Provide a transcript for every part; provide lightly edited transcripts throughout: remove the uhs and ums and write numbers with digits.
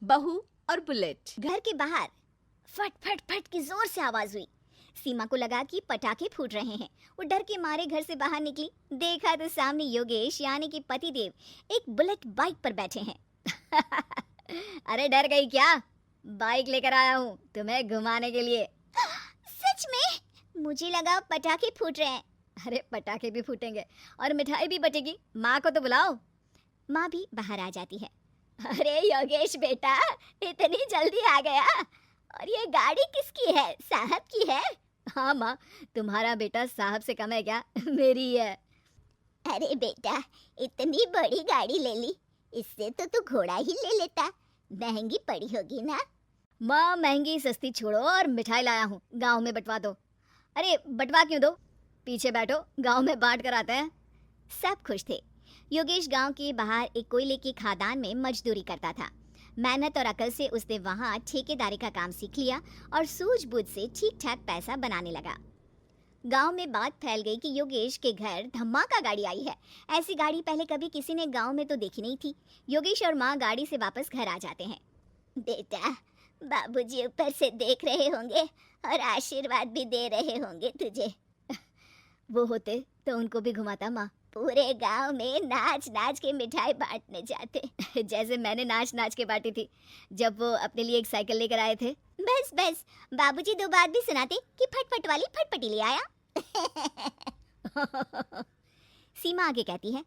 बहू और बुलेट। घर के बाहर फट फट फट की जोर से आवाज हुई। सीमा को लगा कि पटाखे फूट रहे हैं। वो डर के मारे घर से बाहर निकली। देखा तो सामने योगेश यानी कि पतिदेव एक बुलेट बाइक पर बैठे हैं। अरे डर गई क्या? बाइक लेकर आया हूँ तुम्हें घुमाने के लिए। सच में? मुझे लगा पटाखे फूट रहे हैं। अरे पटाखे भी फूटेंगे और मिठाई भी बटेगी। माँ को तो बुलाओ। माँ भी बाहर आ जाती है। अरे योगेश बेटा, इतनी जल्दी आ गया? और ये गाड़ी किसकी है? साहब की है? हाँ माँ, तुम्हारा बेटा साहब से कम है क्या? मेरी है। अरे बेटा, इतनी बड़ी गाड़ी ले ली, इससे तो तू घोड़ा ही ले लेता। महंगी पड़ी होगी ना? माँ महंगी सस्ती छोड़ो और मिठाई लाया हूँ, गांव में बंटवा दो। अरे बंटवा क्यों दो? पीछे बैठो, गांव में बांट कर आते हैं। सब खुश थे। योगेश गांव के बाहर एक कोयले की खदान में मजदूरी करता था। मेहनत और अकल से उसने वहां ठेकेदारी का काम सीख लिया और सूझबूझ से ठीक ठाक पैसा बनाने लगा। गांव में बात फैल गई कि योगेश के घर धमाका गाड़ी आई है। ऐसी गाड़ी पहले कभी किसी ने गांव में तो देखी नहीं थी। योगेश और माँ गाड़ी से वापस घर आ जाते हैं। बेटा, बाबूजी ऊपर से देख रहे होंगे और आशीर्वाद भी दे रहे होंगे तुझे। वो होते तो उनको भी घुमाता माँ। पूरे गांव में नाच नाच के मिठाई बांटने जाते। जैसे मैंने नाच नाच के बांटी थी जब वो अपने लिए एक साइकिल लेकर आए थे। बस बस, बाबूजी दो बात भी सुनाते कि फटफट वाली फटफटी ले आया। सीमा आगे कहती है,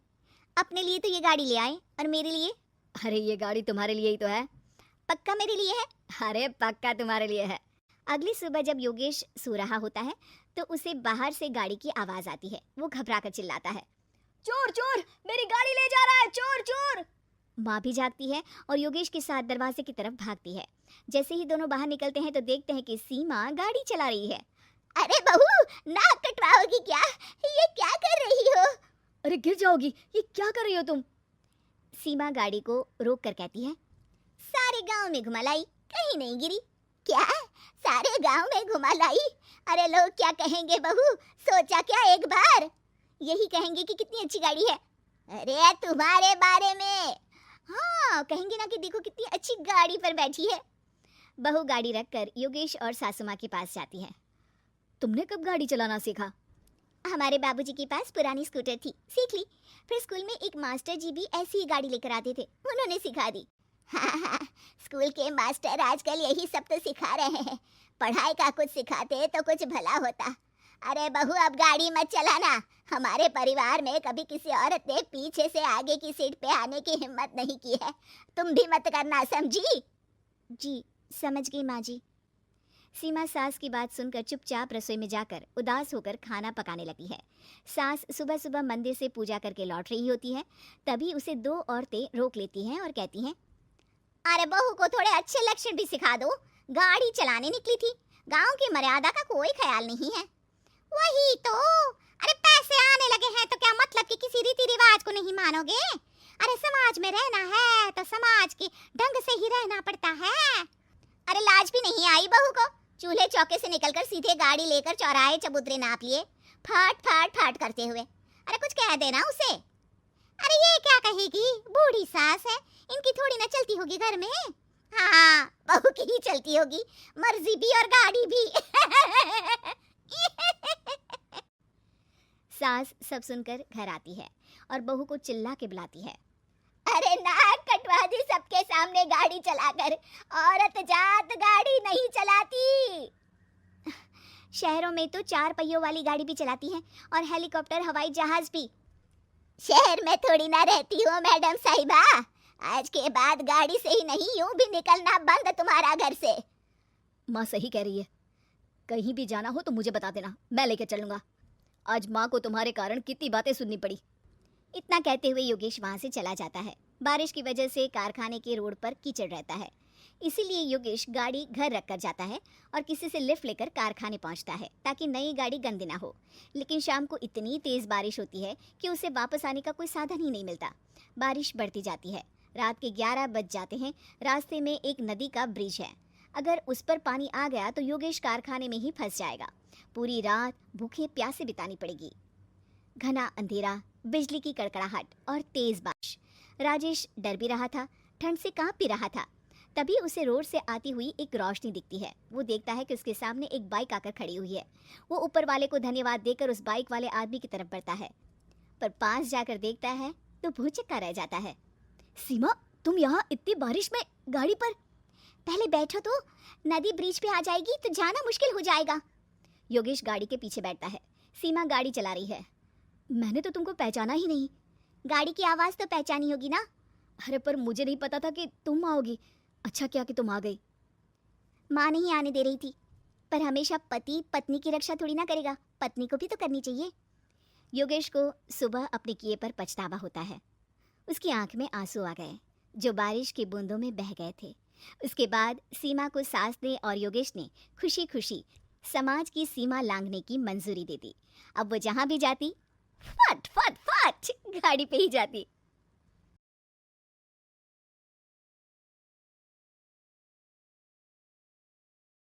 अपने लिए तो ये गाड़ी ले आए और मेरे लिए? अरे ये गाड़ी तुम्हारे लिए ही तो है। पक्का मेरे लिए है? अरे पक्का तुम्हारे लिए है। अगली सुबह जब योगेश सो रहा होता है तो उसे बाहर से गाड़ी की आवाज आती है। वो घबराकर चिल्लाता है, चोर चोर, मेरी गाड़ी ले जा रहा है, चोर चोर। माँ भी जागती है और योगेश के साथ दरवाजे की तरफ भागती है। जैसे ही दोनों बाहर निकलते हैं तो देखते हैं कि सीमा गाड़ी चला रही है। अरे बहू, नाक कटवाओगी क्या? ये क्या कर रही हो? अरे गिर जाओगी, ये क्या कर रही हो तुम? सीमा गाड़ी को रोक कर कहती है, सारे गांव में घुमा लाई, कहीं नहीं गिरी। क्या? सारे गांव में घुमा लाई? अरे लोग क्या कहेंगे बहू? सोचा क्या एक बार? यही कहेंगे कि कितनी अच्छी गाड़ी है। अरे तुम्हारे बारे में। हाँ, कहेंगे ना कि देखो कितनी अच्छी गाड़ी पर बैठी है। बहू गाड़ी रखकर योगेश और सासू माँ के पास जाती है। तुमने कब गाड़ी चलाना सीखा? हमारे बाबूजी के पास पुरानी स्कूटर थी, सीख ली। फिर स्कूल में एक मास्टर जी भी ऐसी ही गाड़ी लेकर आते थे, उन्होंने सिखा दी। हाँ, स्कूल के मास्टर आजकल यही सब तो सिखा रहे हैं। पढ़ाई का कुछ सिखाते तो कुछ भला होता। अरे बहू, अब गाड़ी मत चलाना। हमारे परिवार में कभी किसी औरत ने पीछे से आगे की सीट पे आने की हिम्मत नहीं की है। तुम भी मत करना, समझी? जी समझ गई माँ जी। सीमा सास की बात सुनकर चुपचाप रसोई में जाकर उदास होकर खाना पकाने लगी है। सास सुबह सुबह मंदिर से पूजा करके लौट रही होती है। तभी उसे दो औरतें रोक लेती हैं और कहती हैं, अरे बहू को थोड़े अच्छे लक्षण भी सिखा दो। गाड़ी चलाने निकली थी, गांव की मर्यादा का कोई ख्याल नहीं है। वही तो। अरे पैसे आने लगे हैं तो क्या मतलब कि किसी रीति रिवाज को नहीं मानोगे? अरे समाज में रहना है तो समाज के ढंग से ही रहना पड़ता है। अरे लाज भी नहीं आई बहू को? चूल्हे चौके से निकलकर सीधे गाड़ी लेकर चौराहे चबूतरे नाप लिए, फाट फाट फाट करते हुए। अरे कुछ कह देना उसे। अरे ये क्या कहेगी, बूढ़ी सास है, इनकी थोड़ी ना चलती होगी घर में। हाँ, बहू की ही चलती होगी, मर्जी भी और गाड़ी भी। सास सब सुनकर घर आती है और बहू को चिल्ला के बुलाती है, अरे नाक कटवा दी सबके सामने गाड़ी चलाकर। औरत जात गाड़ी नहीं चलाती। शहरों में तो 4 पहियों वाली गाड़ी भी चलाती हैं और हेलीकॉप्टर, हवाई जहाज भी। शहर में थोड़ी ना रहती हो मैडम साहिबा। आज के बाद गाड़ी से ही नहीं, यूं भी निकलना बंद तुम्हारा घर से। माँ सही कह रही है, कहीं भी जाना हो तो मुझे बता देना, मैं लेकर चलूंगा। आज माँ को तुम्हारे कारण कितनी बातें सुननी पड़ी। इतना कहते हुए योगेश वहां से चला जाता है। बारिश की वजह से कारखाने के रोड पर कीचड़ रहता है, इसीलिए योगेश गाड़ी घर रख कर जाता है और किसी से लिफ्ट लेकर कारखाने पहुंचता है ताकि नई गाड़ी गंदी ना हो। लेकिन शाम को इतनी तेज बारिश होती है कि उसे वापस आने का कोई साधन ही नहीं मिलता। बारिश बढ़ती जाती है, रात के 11 बज जाते हैं। रास्ते में एक नदी का ब्रिज है, अगर उस पर पानी आ गया तो योगेश कारखाने में ही फंस जाएगा। पूरी रात भूखे प्यासे बितानी पड़ेगी। घना अंधेरा, बिजली की कड़कड़ाहट और तेज बारिश। राजेश डर भी रहा था, ठंड से कांप भी रहा था। तभी उसे रोड से आती हुई एक रोशनी दिखती है। वो देखता है कि उसके सामने एक बाइक आकर खड़ी हुई है। वो ऊपर वाले को धन्यवाद देकर उस बाइक वाले आदमी की तरफ बढ़ता है, पर पास जाकर देखता है तो भौचक्का रह जाता है। सीमा, तुम यहाँ इतनी बारिश में गाड़ी पर? पहले बैठो तो, नदी ब्रिज पे आ जाएगी तो जाना मुश्किल हो जाएगा। योगेश गाड़ी के पीछे बैठता है। सीमा गाड़ी चला रही है। मैंने तो तुमको पहचाना ही नहीं। गाड़ी की आवाज़ तो पहचानी होगी ना। अरे पर मुझे नहीं पता था कि तुम आओगी। अच्छा क्या कि तुम आ गई। माँ नहीं आने दे रही थी, पर हमेशा पति पत्नी की रक्षा थोड़ी ना करेगा, पत्नी को भी तो करनी चाहिए। योगेश को सुबह अपने किए पर पछतावा होता है। उसकी आंख में आंसू आ गए जो बारिश की बूंदों में बह गए थे। उसके बाद सीमा को सास ने और योगेश ने खुशी खुशी समाज की सीमा लांघने की मंजूरी दे दी। अब वो जहाँ भी जाती फट फट फट गाड़ी पे ही जाती।